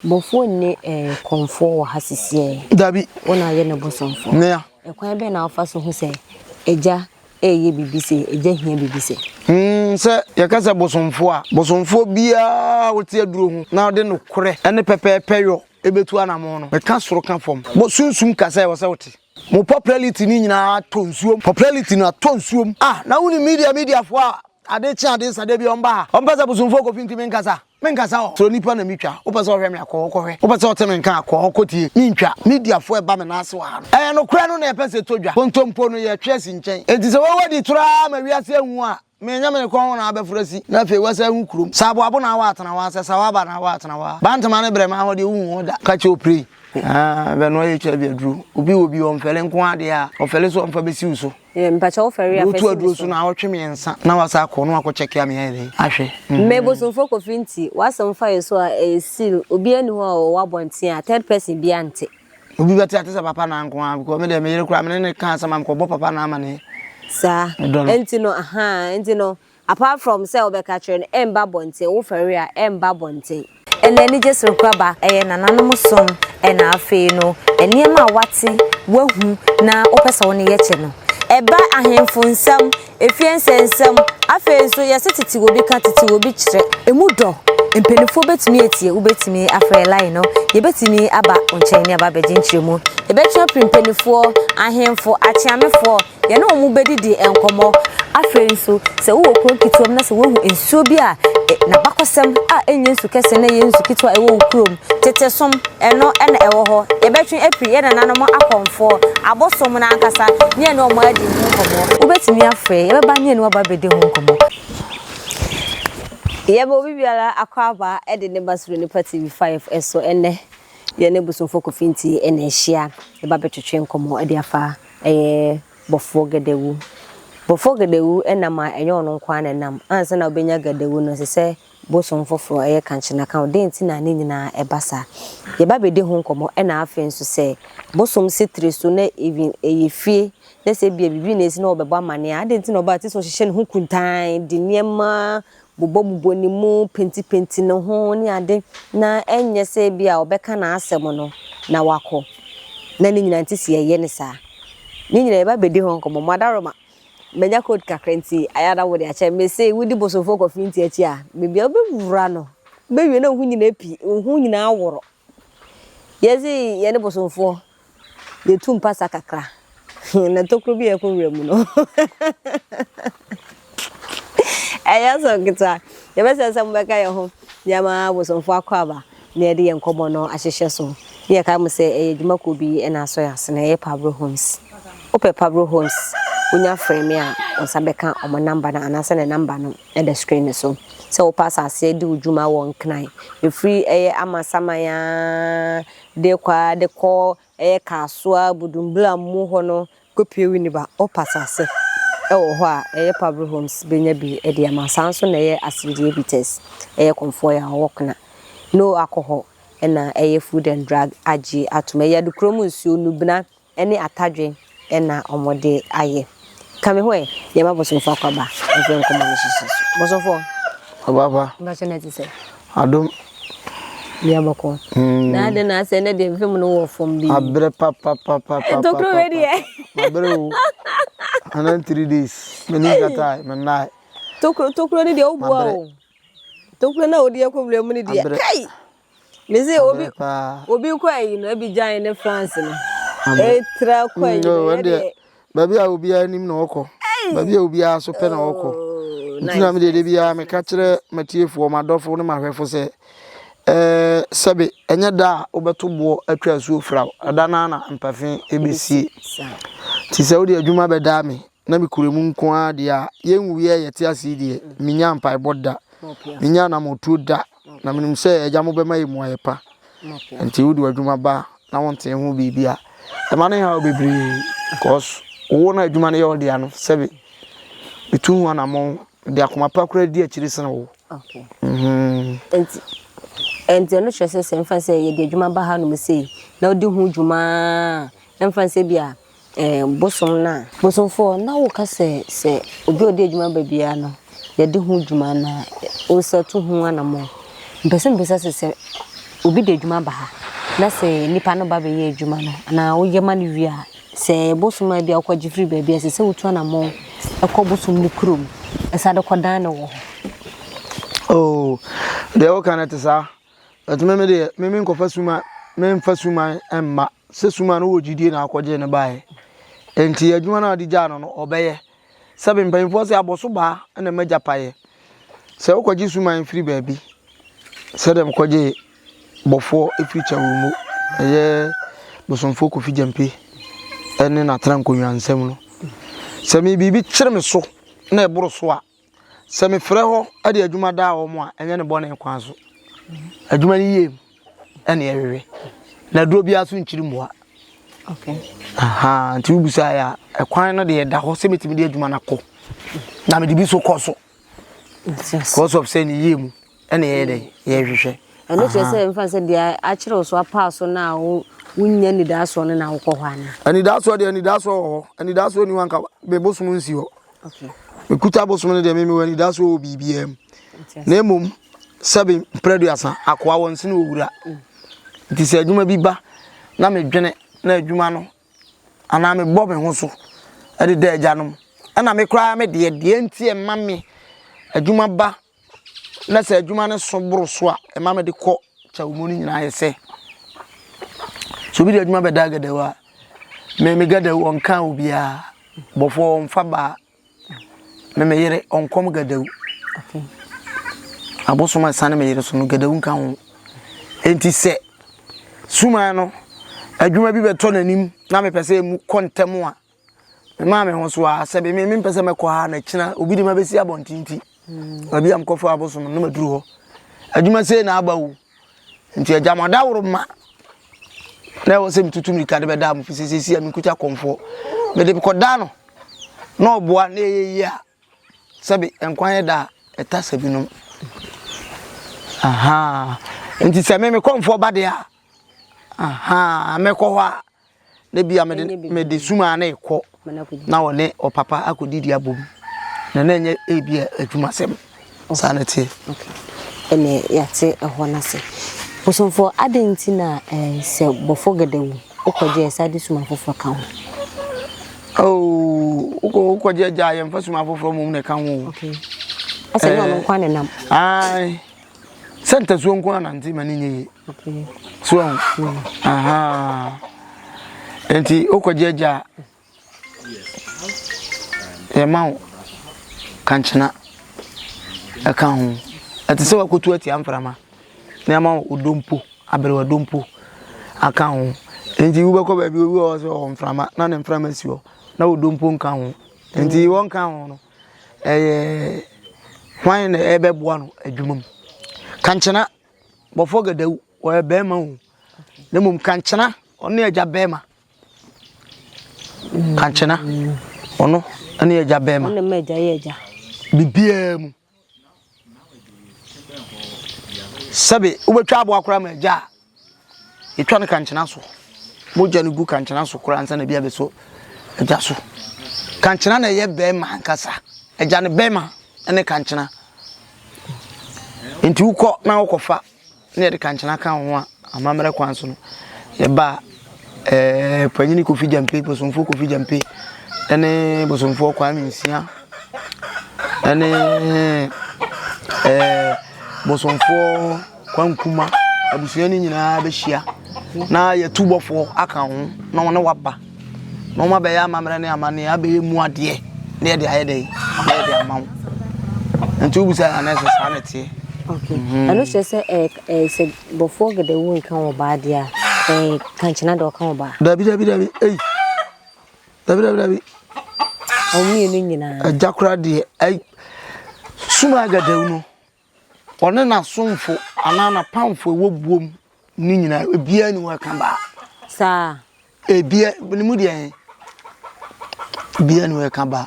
Bofo ne konfo wa hasisiye. Dabi. Wona ye ne bosonfo. Nea. Kwan be na ofa so hu se eja eye bibise, eja hia bibise. Se yakasa bosonfo bia wote aduro hu. Na ode no kore. Ene pepepe yo ebetu anamo no. Me ka soro ka fom. Bo sunsum kasa e wo se wote. Mo popularity ni nyina tonsuom. Popularity na tonsuom. Na woni media fo a ade chi ade sade bi omba. Omba za bosonfo ko finti men kasa. Menkasa o so nipa na mitwa wo pese ohwe me akọ wo pese o te menka akọ kotie mintwa media fo e ba me na ase wa no kura no na e pese todwa pontompo no ye twesi nchen enti se wo wadi tura ma wiase hu a me nya me ko na abafurasi na fe wasa hu kurom sabo abo na wa atana wa se sawaba na wa atana wa bantama ne brema ho de hu da ka che opre be no ye cha bi aduru obi o mfele nko ade a ofele so mfa besi uso mpacha wo fere afesi utu aduru so na awotwe me nsa na wasa akọ no akọ check ya me here ahwe mebo so foko finti wasam fa yeso a seal obi ani ho a wa bonten a third person bi ante obi beti atesa papa na nko a because me de me yere kura me ne kan sama ko bo papa na amane sa enti no apart from say obeka chere emba bonten wo fere a emba bonten enani just rekwaba nananom som na afi no eniema wate wahu na opesa woni ye che no eba ahemfo nsam efiensensam afenso yesetiti obi ka titi obi kire emudo empenifo betimi etie ubetimi afre line no yebetimi aba onchen ne aba beginchiremu ebetwa pimpenifo ahemfo achiamefo ye na omu bedidi enkomo afenso se wo krokituam na se wo hu ensuo bi a na bakosem enye nsu kese na ye nsu kitwa ewo ukrom tetesom eno ena ewo ho yebetwe apri ye na nanom akonfo abosom na ankasa ne na omo adi nkomo ubetimi afre yebeba ne na aba bedi nkomo yebo bibiara akwaba ede ne basuru ne party 5 eso ene ye ne busumfo kofinti ene ehia eba betwetwe nkomo ede afa bofo gedewu enama enyo no nkwa na nam ansa na obenya gedewu no se bosumfo fo kanchina kan odenti na ne nyina ebasa yeba bedi ho nkomo ena afa nso se bosum sitreso na even eyefie na se bia bibi na esi na obebo amane adenti na oba ti so hye ne ho kuntan di niema bubo ni mu penti no ho ni ade na enye se bia obeka na asem no na wako na ni nyina ntisi ye ne sa ni nyina eba bedi ho nkomo madaroma menya code kakrenti ayada wo de ache me say wudi bosofo kofinti achi a me bia obewura no bewie na hu nyina pi hu nyina aworo yezi ye ne bosofo ye tumpa sakakra na tokro bi e ko wemu no ayaso kita ye bese sam beka ye ho yama bosofo akwaba na ye de ye nkomo no ahyehye so ye ka mo say edwuma ko bi e na so ya se na ye Pablo Homes ope Pablo Homes unya frame a osabeka omo number na anase ne number no e the screen so o pass ase di ujuma won knan e free amasama ya de kwa de ko kasoa budumbla mu ho no kopie wini ba o pass ase wo ho a Pablo Homes benya bi e de amasanso na asidi bites konfo ya wokna no alcohol na food and drug agi atuma ya de kromu nsuo nubna ene atadwe na omode aye kame hoye yema bosofo akwaba nfen komo nishisu bosofo baba ngachene ti se adom ya bako na de na se ne de mfem no wo fom bi abre papa tokro ready abre o anan 3 days meni kata menai tokro ni de obua o tokro na odi akwble mu ni de kai me se obi kwa yi no bi jan ne France no tra kwa yi no de baby a obi anim na okọ baby a obi a so pe na okọ ntina me de bia me ka kire matiefo madofo ne mahwefo se sabe enya da obeto bo atwa su ofra ada na mpafin ebesi ti se odi adwuma be da me na me kuremu nko a de a yenwuye yete ase de minya mpai boda minya na motu da na menim se eja mo be mai mu ayepa nti odi adwuma ba na wonte ho bibia e ma ne ha obebri cause wo na adwuma ne yodi ano sebe bitu wana mo de akoma pa kura di akiri sene wo okay enti no chese se mfa se ye de adwuma ba ha no me sei na odi hu dwuma mfa se bia bosomfo na wo ka se obi odi adwuma ba bia no ye de hu dwuma na o sa tu hu ana mo mpese se obi de adwuma ba ha na se nipa no ba be ye adwuma no na wo ye ma no wi a se bosom bia akwaji free ba bia se wotu na mo ekọ bosom ni krom esa de kodan no wo oh de o kana tsa atuma me de me nkofa suma me mfa suma emma se suma no wo jidie na akwaje ne bae enti adwuma na odi ja no obeye sabe mpanyimfo se aboso ba na majapaye se okwaji suma free ba bi se dem kwaje bofo efricha wumu eye bosomfo Kofi Gyampe ene na trankonwa nsem no se me bibi kyere me so na eboro so a se me frɛ ho ade adwuma da wo mo a enye ne bɔ ne kwan so adwuma ni yem ene ewewe na duro bia so nkyiri moa okay aha nti ubusa ya ekwan no de da ho se metimi de adwuma na kɔ na me de bi so kɔ so cause of say ni yem ene ye de ye hwehwɛ ano se mfa se dia a kyerɛ so apa so na wunya ni da so na wo kɔ hɔ ana ani da so ani da so ni wanka be bosum nsi ho okay me kuta bosum ne de me wani da so bibiem na emom sabe preduasa akwa wonse na owura nti se adwuma bi ba na me dwene na adwuma no ana me bɔ me ho so ade da agyanom ana me kra me de nti e ma me adwuma ba na se adwuma ne so boro so a e ma me de kɔ chawumu ni nyina yese so bi de adwuma be da gadawa me gadawa onka obia bofo mfa ba me yere onkom gadawu okay abosoma sane me yere so no gadawu nka ho enti se suma no adwuma bi beto nanim na me pese mu kontem a me ma me ho so a se be me pese me kɔ ha na kina obi de ma besi abontinti abi am kɔfo abosoma no maduru ho adwuma se na abawu nti ajamada woro ma na wo se mtutu mi ka de be da mu fisisi ami kucha komfo me de ko da no na oboa na eyi a sabe enkwan da eta sabinum aha nti se me komfo ba de a aha me ko ho na bia me de suma na ekọ na wone o papa akodidi abom na na enye ebia adwuma sem sanete okay ene yate ho na se bosomfo adenti na se bofo gadawu okwaje sade suma fofo kan oh okwaje ja yem fa suma fofo mum ne kan wo okay asa no no kwan nam ai senta so nko na nti mani nye okay so aha enti okwaje ja mawo kanchina akan ho ati se wakotu ati amframa na ma odompo abere odompo akan ho enti wo bekọ ba bi wo so mframa na ne mframa si ho na odompo nkan ho enti won kan ho no hwan na ebeboa no adwumam kanchina bofo gadawu o ebema ho na mum kanchina ono eja bema kanchina ono ani eja bema ono meja yeja bibiam sabe ubetwa abo akora ma eja etwa ne kanchina so moja ne gu kanchina so kora ansa na bia be so eja so kanchina na ye bema ankasa eja ne bema ene kanchina enti ukọ na ukofa ne de kanchina kan ho a amamere kwan so no ye ba panyini Kofi Gyampe bosomfo Kofi Gyampe ene bosomfo kwa minsia ene bosomfo kwa nkuma abusua ni nyina be hia na ye tubofo aka ho na wona waba na woma be ya amamere ne amane abe mu ade ne de ayede na de amawo nti ubusa anese sanete okay ano se se bofo gadawu nkan oba ade a kanchina do kan oba dabi dabi omi enu nyina ajakura de suma gadawu no one na somfo anana pamfo wo buom ni nyina ebia ni wa kan ba sa ebia ni mu de ebia ni wa kan ba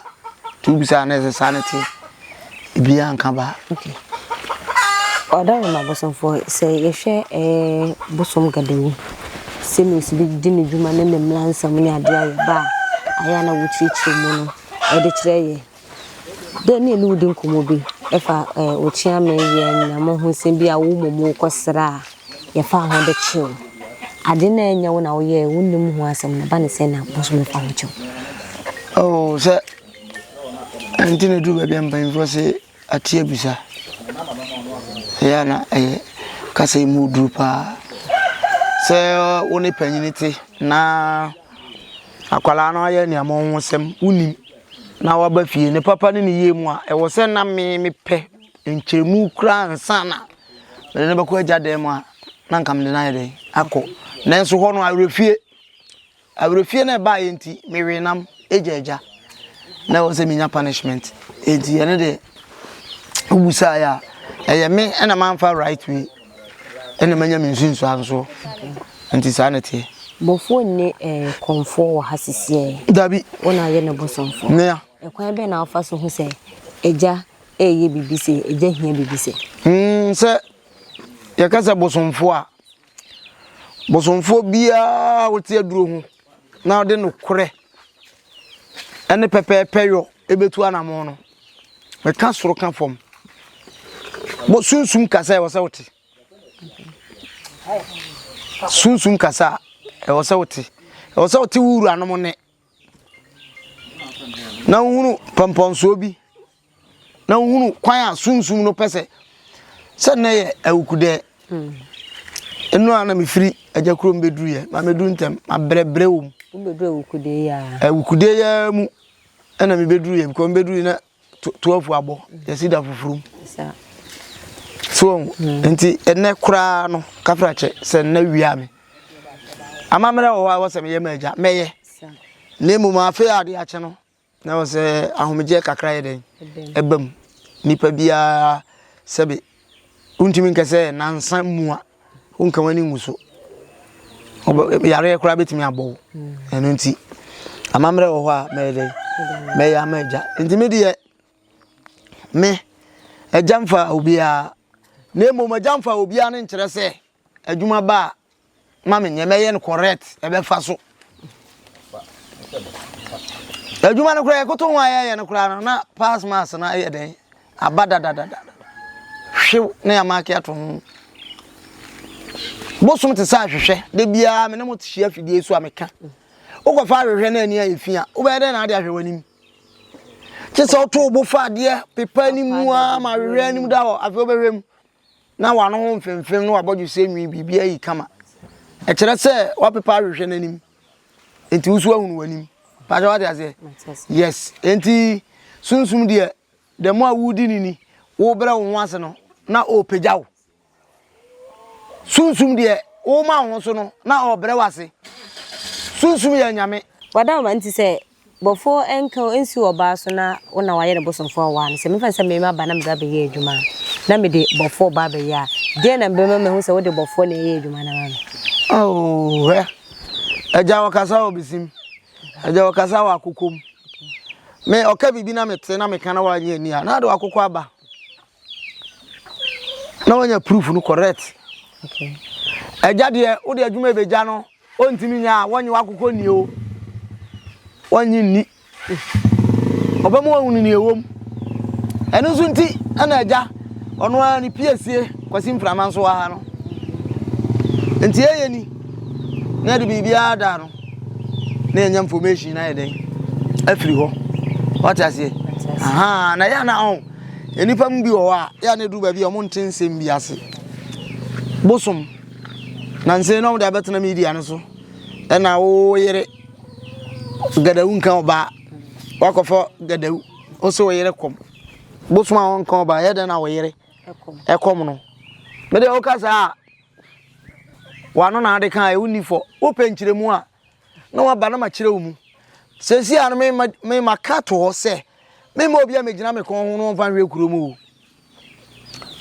tu bisa na se sanity ebia kan ba okay oda ma bosomfo se yehwe bosom gadawu se no sibi dini djuma ne mlansam ni ade aye ba aya na wuchichi mu no e de kire ye de ne lu din komo bi efa ochia me ye na mo hu se bi a wo momo kosra ye fa ho de chill ade na enya wo na wo ye wonnim ho asem na ba ne se na bosom fa ho chill oh se antine du ba biam ban fo se atie bisa ya na kasa mu du pa se woni panyiniti na akwala na ye ne mo ho sem unim na waba fie ne papa ne yemu a e wo se na me pe enchiremu kura nsana ne ba ko agya dem a na nkam de na ye akọ nanso ho no awrefie na ba ye nti mewenam ejaja na wo se minya punishment enti ene de ubusa ya eye me na manfa right way ene manya mensunsu anso enti sa na tie bofo ne konfo wa hasisi dabi wona ye ne bosonfo ne ya ekwan be na afa so hu se eja eye bibise eja hia bibise se yakasa bosonfo bia wote aduro hu na de no kore ene pepepe yo ebetu anamo no me ka soro ka fom bo sunsum kasa e wasa wote sunsum kasa e wasa wote wuru anomo ne na hunu pamponso bi na hunu kwan a sunsum no pese se na ye awukude enu ana me firi aja krom beduru ye ma medu ntem ma brebre wo bedu awukude ya awukude ya mu ana me beduru ye ko beduru na 12 abo ya sida fufurum so enti ene kura no kafrache se na wia me amamre wo wa se me ye maja meye nemu ma afi ade ache no na wo se ahomeje kakra ye den ebam nipa bia sebe untimi nkese nansan mua unka wani nguso yare kura betimi abo eno nti amamre wo ho a mede me ya maja ntimi de me ejamfa obia nemu majamfa obia ne nkere se adwuma ba ma me nyemeye no correct ebe fa so adwuma no kura ekoto ho aye no kura na pass mass na aye den abada hwe na ya make ato bosum te sa hwehwe de bia me ne mo tshia fidie su ameka ukofa hwehwe na ani afia ube de na ade ahwe wanim kise oto bo fa de pepa ni mu a ma hwehwe anim da ho afi obehwem na wano ho mfemfem no abodu se nwi bibia yi kama e kire se wa pepa hwehwe na anim enti usu ahunu wanim pa jawa de ase yes enti sunsum de mo awudi ni wo bra wo ase no na o pejawo sunsum de wo ma ho so no na o bra wase sunsum ya nyame wada ma nti se bofo enka ensi oba so na wona waye ne bosonfo wa se me fa se me ma ba na me da be ye adwuma na me de bofo ba be ya de na be me hu se wo de bofo na ye adwuma na ma oh eja wakasa obisim eja wakasa wa kokom me oka bibi na mete na me kana wa nya ni a na do akokọ aba na wanya proof no correct okay eja de wo de adwuma beja no ontimi nya wonye wakokọ ni o wonye ni obamu wonu ni ewom enu so nti ana eja ono ani piesie kwasi mframa nso wa ha no nti eye ni na de bibia da no na enya information na yeden afiri ho what I say aha na ya na on enipa mbi wo a ya na du ba bi o mo ntensem bi ase bosom na nse no da betena media no so e na wo yere gadawu nkan oba wakofo gadawu o so wo yere kom bosom a won kan oba ya da na wo yere ekom no me de o kasa wano na ade kan e unifo o penchire mu a na wa ba na ma kire wo mu sesi anu me makato ho se me mo bia me gina me kon ho no fa hwe kuro mu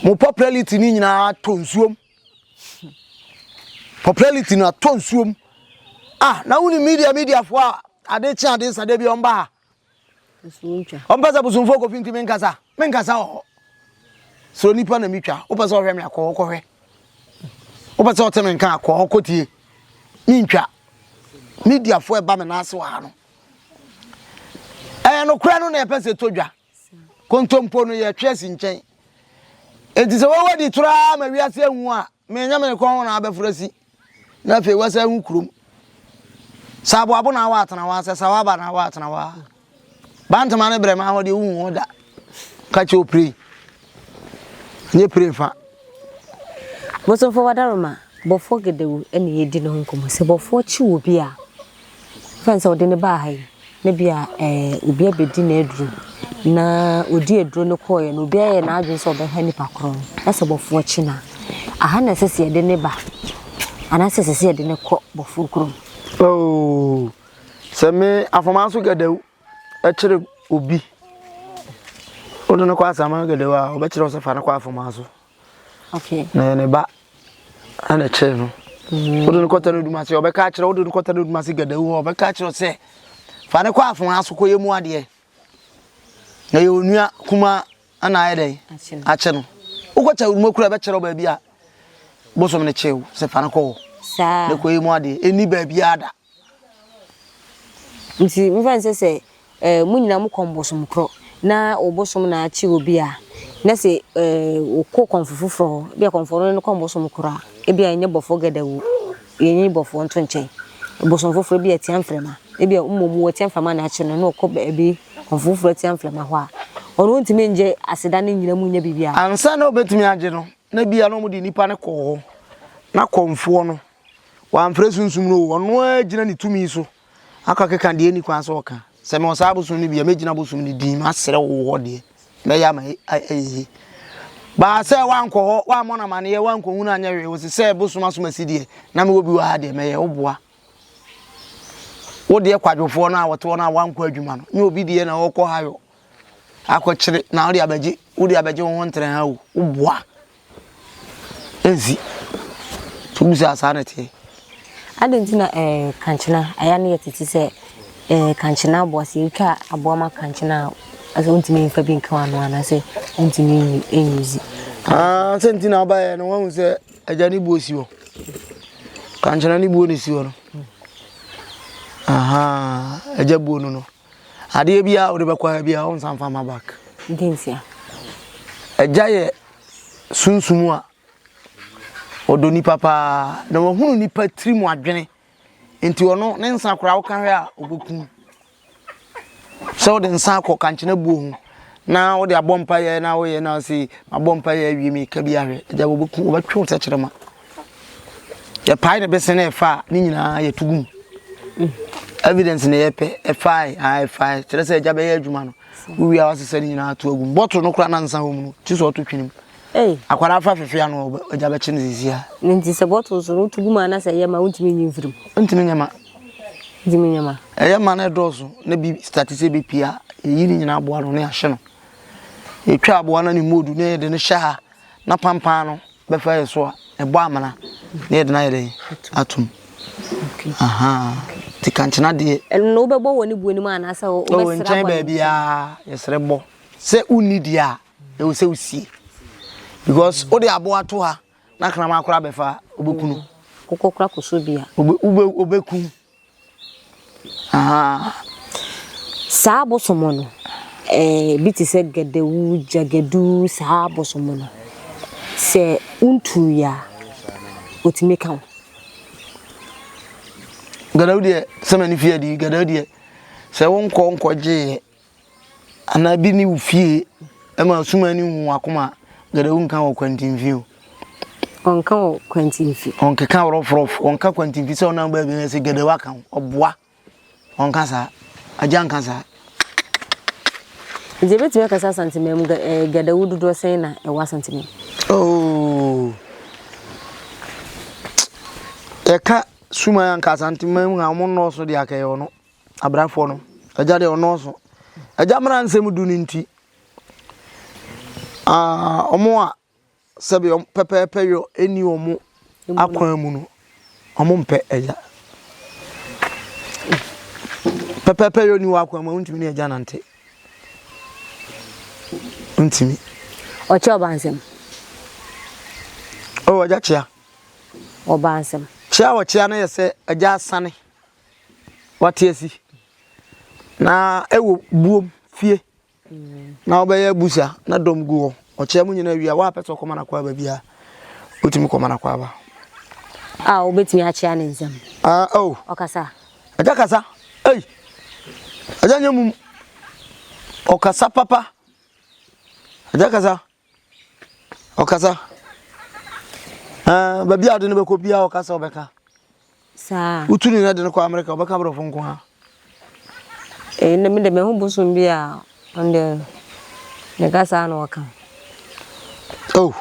mo popularity ni nyina to nsuom popularity na to nsuom na uni media fo a ade chi ade sade bi omba ha nsuoncha omba busumfo ko finti me nkasa ho so nipa na mitwa o pese o hwe me akọ hwe o pese o teme nkan akọ kotie ni ntwa media fo e ba me na ase wa no no kura no na pese todwa kontompo no ye twesi nchen enti se wo wadi tura ma wiase hu a me nya me kon na abefrasi na fe wasa hu kurom sabo abo na wa atana wa sa wa ba na wa atana wa bantama ne brema ho de hu ho da ka che opre nye pre fa boso fo wadaroma bofo gedewu ene yedi no nkomo se bofo chi obi a fansa ode ne ba hai ne bia obi abedi na edru na odi edru ne koye no obi aye na adwen so be ha ni pakro na se bofo chi na aha na sese ede ne ba ana sese ede ne ko bofo kro oh se me afomanso gedewu e kire obi odo ne ko asama gedewu a obekire o se fa ne ko afomanso okay na ne ba ana kire no odo ne ko tanu dumase obeka kire odo ne ko tanu dumase gedewu obeka kire se fa ne ko afomanso ko yemu ade na ye onua kuma ana ayede ache no ukocha urumokura be kire ba bia bosom ne chew se fa ne ko sa ne ko yemu ade eni ba bia ada nti mfanse se munyina mu kombosom kro na obosom na achi obi a na se okọ konfufufro bia konforo ne kombosom kro a e bia nye bofo gedawu yenyi bofo nto nchen bosom fufro bia tian frema e bia ummomu tian frema na achi no na okọ ba bi konfufufro tian frema ho a ono ntimi nje aseda ne nyina mu nya bibia ansa na obetumi age no na bia no mu di nipa ne ko na konfo no wa mfre sunsum no ono agina ni tumi so aka keka de ni kwan so oka se me osabu sun ni bia megina bosum ni din asere wo ho de me ya ma eyi ba se wan ko ho wa mo na mane ye wan ko hunu anya we wo se bosum asomasi de na me obi wa de me ye oboa wo de kwadwofo na woto na wan ko adwuma no nye obi de na wo ko hayo akọchiri na ori abaji wo ntere ha wo oboa ezi tubuza asanete adentina kanchina aya ne yetiti se kanchina aboase ika aboama kanchina aso ntimi nfa bi nka wano ana se ntimi enyuzi sentina abaye no wan se ajani buosi wo kanchina ni buo ni si wo no aha ajabuo no ade bia ode bakwa bia on sanfa ma back ndensia ajaye sunsumu a odoni papa na wohunu nipa trimu adwene enti ono ne nsa kora wo kan hwe a oboku so de nsa ko kanchena buo hu na wo de abompa ye na wo ye na si abompa ye awie mi ka bia hwe aja oboku obetwe te kyerema ya pai ne bese na efa ni nyina ya tugum evidence na yepe efai ai tere se aja be ye adwuma no wi a wasese ni nyina to agum bottle no kora na nsa ho mu ti so to twinim akwara afa fefe anu oja be chi nzizia nti se bottle so tuguma na se yema untimi nyimfirim untimi nyama nyama yema na dozo na bi statise bi pia yiri nyina aboa no na ahye no etwa aboa na ni modu na yede ne hya na pampa no be fa yeso a ebo amana na yede na yede atum aha ti kanchina de no bebo woni buoni ma na sa o besra ba bia yesre bo se unidi a e wo se usie because odi aboa to ha na kana makora befa obekunu kokokura kosobia obeku aha sabo somono biti se gedewu jagedu sabo somono se untu ya otimeka gadawde semani fiadi gadawde se wonko je anabi ni ufie ema sumani hu akoma gadawu nkan wo kwantinfio onka wo kwantinfi onka kan rof onka kwantinfi se ona ba bi se gadawu kan oboa onka sa aja nka sa je betu ka sa santimem gadawu dudo sen na e wa santimem oh eka suma yanka santimem ha mo no so de akayo no abrafo no aja de ono so aja mara nsem du ni nti omo a sebe pepepe yo eni omo akwan mu no omo mpe eja pepepe yo ni wa akwan mu ntimi ni eja nante ntimi ocho bansem o aja chia o bansem chia wo chia na yese aja asane watiesi na ewo buom fie na obeye busa na dom guo o chia mu nyina wi a wa peto koma na kwa ba bia Utimi ko mana kwa ba. Ah, obetimi achia ne nsam. Ah, oh. Okasa. Aja kasa. Hey. Aja nyamum. Okasa papa. Aja kasa. Okasa. Ah, baby ade ne be ko bia okasa obeka. Sa. Utuni na de ne ko America obeka brofo nko ha. Ne me de me hu busum bia onde ne kasa na waka. Oh.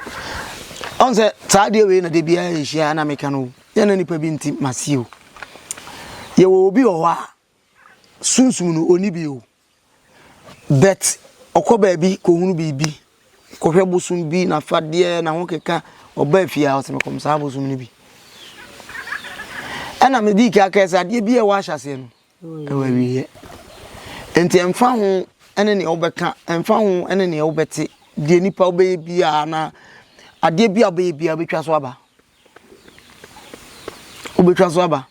On se saade we na de bia ehia na meka no. Ye na nipa bi nti masio. Ye wo obi o wa. Sunsum no oni bi o. Bet okoba bi ko hunu bibi. Ko hwe busum bi na fade na ho keka oba afia o se me kom sa busum ni bi. Ana me di ka ka saade bi e wa hyase no. E wa wiye. Enti emfa ho ene ne obeka, emfa ho ene ne obete. Die nipa obe bia na ade bia obe bia betwa so aba. Obetwa so aba.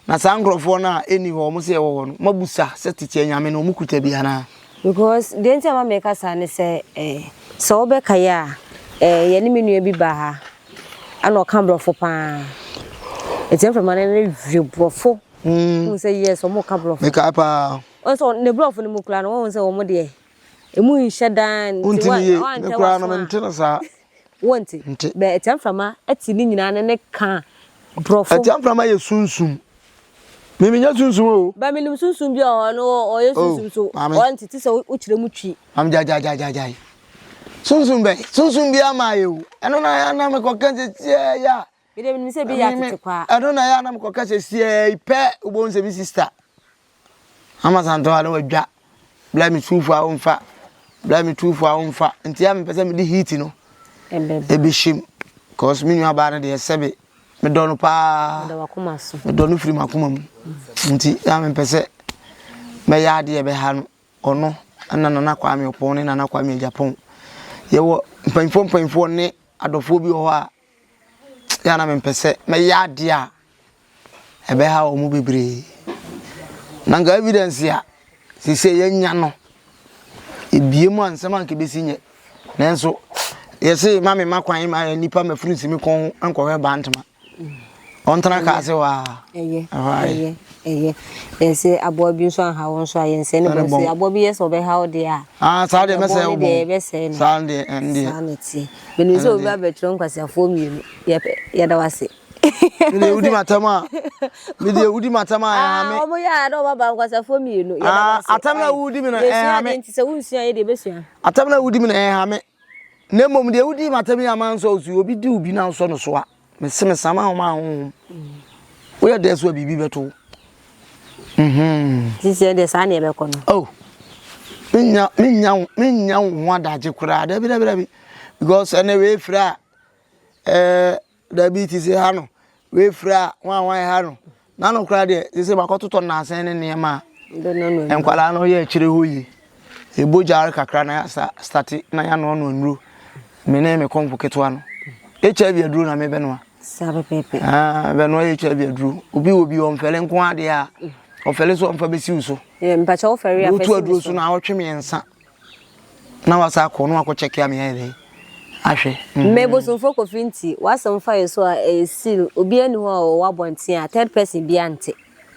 Na sa nkrofo na eni ho mo se ye wo no mabusa se tete nyame no mukuta bia na. Because the enti ama make kasa ne se so obeka ya ye ne menua bi ba ha. Ana o kan brofo pa. Eti from man ne view brofo. Say yes o mo kan brofo. Make up Also ne brofo ne mukura no won say o mo de emu nhye dan ti wa me kura no mentena sa wonti be etiam frama ati ni nyina ne ka brofo etiam frama ye sunsum me nya sunsum o ba me lim sunsum bi o no o ye sunsum so wonti ti se o kire mu twi am ja sunsum bi ama ye o eno na ya na me ko kan se ya me de me se bi ya tete kwa eno na ya na me ko kan se pe ubon se bi sister ama santo ala wadwa bla mi sufu a onfa bla mi tufu a onfa nti ya me pese me di heat no ebe shim cause me nwa ba na de sebe me do no pa da wakoma so me do no firi makoma mu nti ya me pese me ya de be ha no ono ana na kwa me opon ne na kwa me Japan ye wo mpanfo ne adofo bi ho a ya na me pese me ya de a ebe ha o mu bebre nanga evidence ya sise yenya no ebiemu ansem anke besi nye nanso yesi mame makwan ma nipa mafurunsi mi kon ankohwe bantama ontana ka se wa eye yesi abo bi so ha won so ayense ne bo se abo bi yeso be ha ode a sa de mese obo sa de sanity benu so obi abetro nkwasiafo mienu ye da wase me udi matama ya me omo ya do baba nkwasiafo mienu ye da wase atamna udi mi na ha me nti se wunsia ye de besua atamna udi mi na ha me na mom de udi matami ya manso osu obi di ubi na so no so a me se me sama ho ma ho wo ya de so bibi beto sisi de sa na ebe ko no oh minya ho adaje kura da bi because anyway fra da bi ti se ha no we fra wan ha no na no kura de se makototo na asen ne ne ma enkwala no ye chire hoyi ebojar kakra na start na ya no nru me na me konfu ketwa no HIV aduru na me benwa sabe pepe benwa HIV aduru obi o mfele nko ade a ofele so mfa besi uso mpacha ofere afesi utu aduru so na awotwe me nsa na wasa ko no akocheke am ye ahwe mebo so fo kofinti wasamfa yeso a seal obi ani ho a wabonten a third person bi ante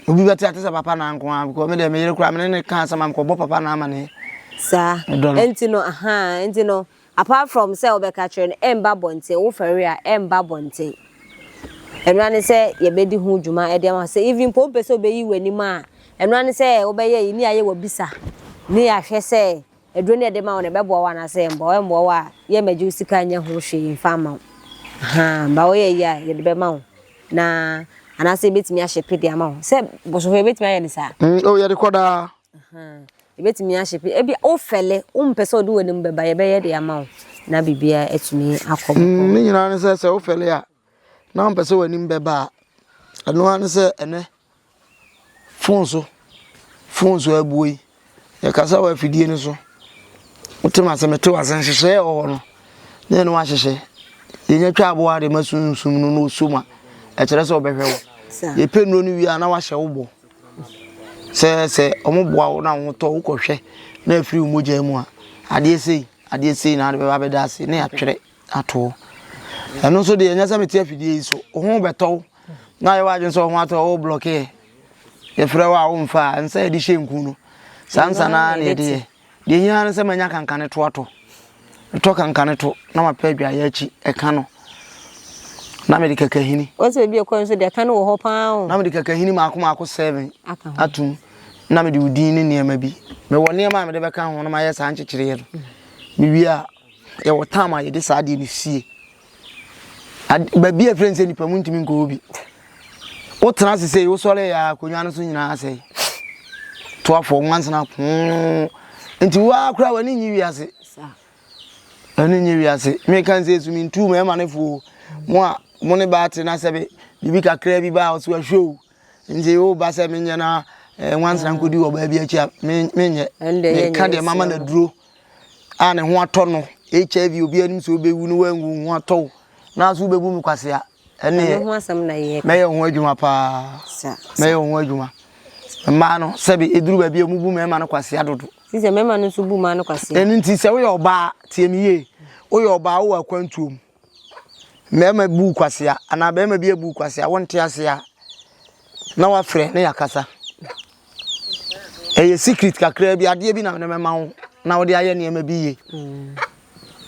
obi beti atesa papa na nko a because me de me yere kura me ne kan sama ko bo papa na ama ne sa entino entino apart from say obeka chere emba bonte wo fere a emba bonte enwane say ye bedi hu djuma e de ma say even po pese obeyi wani ma enwane say obeye yi ni aye wabisa ni ahwe say edro ne de ma won bebo wa na say embo wa ye maju sika nya ho hwe fama ba wo ye ya ye de be ma na ana say betimi ahye de ama say boso he betimi aye ni sa oh ye recorda ebetimi ahyepe ebi ofele umpese odi woni mbeba ye be ye de ama na bibia etumi akobo ni nyina ne se ofele a na umpese woni mbeba eno an se ene fonso abuoi ye kasa wa fidie ni so utima se mete wa san hyehe o no ne no wa hyehe ye nya twa abo ade masunsum no no suma e kire se obehwe wo ye penro ni wi ana wa hye wo bo se omoboa wo na wo to wo kohwe na afiri umoja mu a ade sei na ade be ba da se na atwere ato eno so de nyasa meti afidie so ho beto na ye wadwen so ho ato o block e ye frɛ wa wo mfa nsa ye di hyenku no sansa na ne de ye hia no se manya kankane to ato to kankane to na ma pa adwa ye achi e ka no na me de kakahini o se bi e ko so de ka no wo ho pa o na me de kakahini maako 7 atum na me de udin ne niam bi me wo niam me de beka ho no ma ye sa nchekere ye no me wi a ye wo tama ye de sa de ni sie ba bi e friends ni pa mu ntimi nko obi o tena se wo sole ya konwa no so nyina ase to afọ once na nti wa akura wani nyi wi ase ani nyi wi ase me kan se su mi ntu me ma ne fu mo ne ba te na sebe bibi kakra bi ba o so ahwo nti o ba se me nya na once na nkodi wo ba bi achi me nye me ka de mama na duro a ne ho atọ no HIV obi anim so obewu no wangu ho atọ na so obebu mi kwase a ene ho asam na ye me ye ho adwuma pa me ye ho adwuma ma no sebe eduru ba bi amubu me ma no kwase adodo sise me ma no so bu ma no kwase eni nti se wo ye oba tie mi ye wo ye oba wo akwantuom me ma bu kwase a ana be ma bi abu kwase a wonte ase a na wa frɛ ne yakasa eye secret kakra bi ade bi na me ma ho na wo de aye ne ma bi ye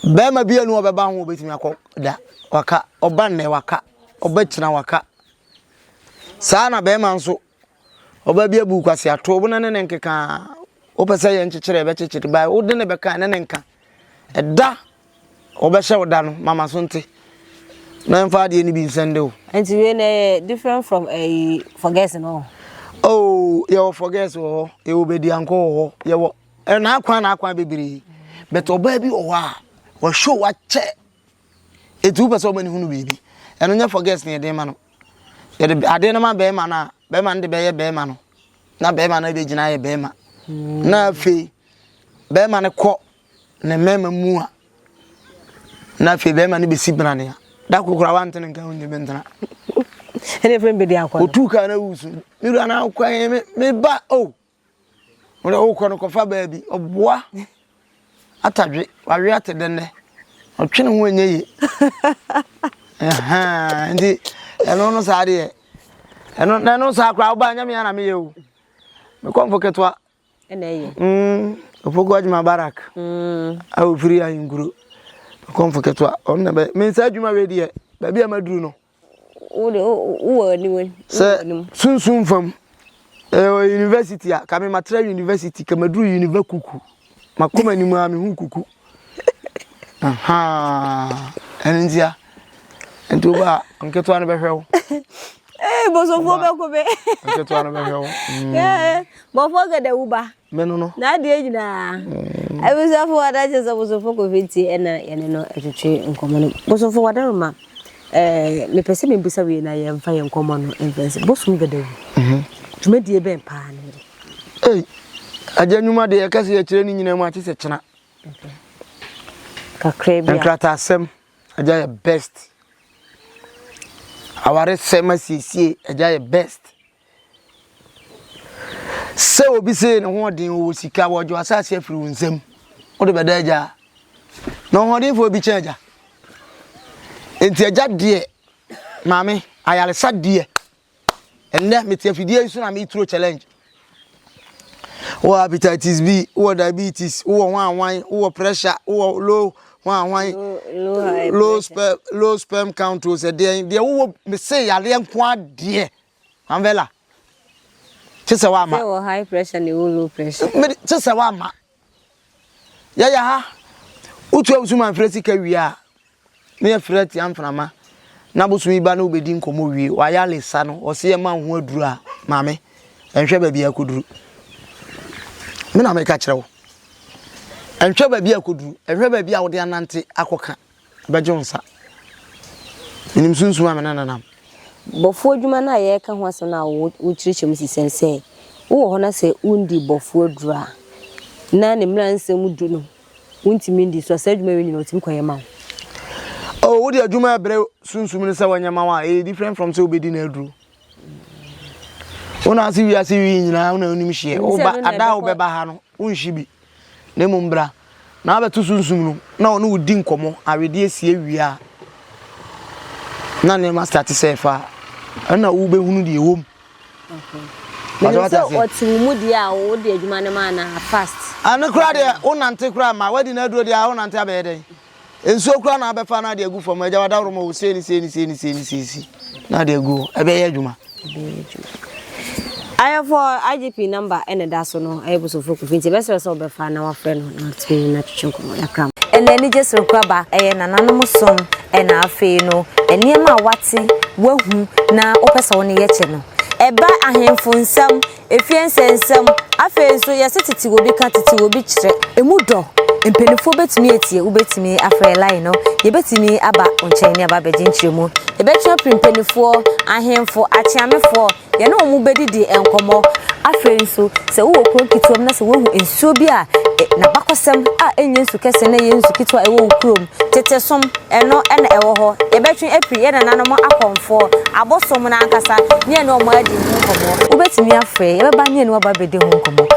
be ma bi anu obeba ho obetimi akọ da waka oba ne waka oba kina waka saa na be ma nso oba bi abu kwase ato bo na ne nkeka o pese ye nchekere be chekere ba o de ne be ka ne nka eda oba hye oda no mama so nte na mfa de ni bi nsende o anti we na different from a forget no oh you forget o e obedi anko ho ye wo na akwa bebiri but oba bi o wa wo show wa che etu pese o mani hunu bibi eno nya forget ne de ma no ye de ade na ma be ma na be ma nde be ye be ma no na be ma na be gina ye be ma na fe be ma ne kɔ ne mema mu a na fe be ma ne be sibra ne da kokora wante ne nka onye bentana ene friend be dia akwa otu ka na wusu miru ana akwa me ba o ore o kɔ no kɔfa ba bi oboa atadwe wawe atedenne otwene ho enye ye ndi eno no sa de eno na no sa akwa oba nya me ya na me ye o me konfoketwa ene ye ofogo ajuma barak awu free ayinguru konfoketwa onna be me sa ajuma we de ba bia maduru no wo ni won sunsun fam university a kame matra university kamaduru university kuku makoma ni mu ami hu kuku endia ento ba nketo anu behwewo boso fo be ko be nketo anu behwewo bo fo ga da uba meno no na de nyina abusa fo wada je so boso fo ko fiti ena yene no etwetwe nkomo no boso fo wada ma me pese me busa we na ye mfa ye nkomo no invest boso ga da wu tumedie ben pa ne ajanuma de yakase ya kire ni nyina mu ati se kena kakrebia nkrata asem aja ya best aware sema siesie aja ya best se obi se ne ho den wo sika wojo asase afiri wonsam o de beda aja no ho den fo obi chen aja enti aja de mame ayale sa de enne metiafidie isu na me tro challenge wo hepatitis B, wo diabetes, wo wan, wo pressure, wo low low sperm count was a day. They wo me say yale nko ade. Anvela. Chese wa ma. wo high pressure ni wo low pressure. Me chese wa ma. Ya ha. Utu abusu man freti ka wi a. Me freti amframa. Na bosu mi ba na obedi nkomo wi. Wa yale sa no. O se ye man ho aduru a. Mame. Enhwe ba bia koduru. Me na me ka kire wo enhwe ba bia koduru enhwe ba bia wo de anante akoka bejo nsa minim sunsun amena nanam bofo adwuma na ye ka ho asem na wo kirichem sisense wo ho na se undi bofo adura na ne mra nsem du no untimi ndi so sa adwuma we nyina otimi kwaye ma wo de adwuma bre sunsun ne se wanyama wa different from se obedi na aduru ona asi wi nyina ona onim hye oba ada obeba ha no unhyibi ne mumbra na abeto sunsum no na ono udi nkomo awede asie wi a na ne ma start say fa na wo be hunu de wom so otu mu dia wo de adwuma ne ma na fast ana kura de wo nante kura ma wadi na aduro de wo nante abe de enso kura na abefa na de agu fom aja wada romo wo seni na de agu ebe ye adwuma I for IGP number and da so no I was for Kofi best so be fa na wa friend no na twi na twetwe yakram and then just rekwaba nananom som na afi no eniema wate wahu na opesa woni ye che no eba ahemfo nsam efiense nsam afi so ye setiti obi ka titi obi kire emu do empenifo betumi etie ubetumi afre line no ye betumi aba onchen ne aba beje nchiremu ye betwa pimpenifo ahemfo achiamefo ye na omu bedidi enkomo afre nso se wo okro kituom na se wo hu ensuo bi a na bakosem a enye nsu kese na ye nsu kitwa ewo ukrom tetesom eno ena ewo ho ye betwe epi ye na nanom akonfo abosom na ankasa ne na omo adi hu nkomo ubetumi afre ye beba ne na aba bede hu nkomo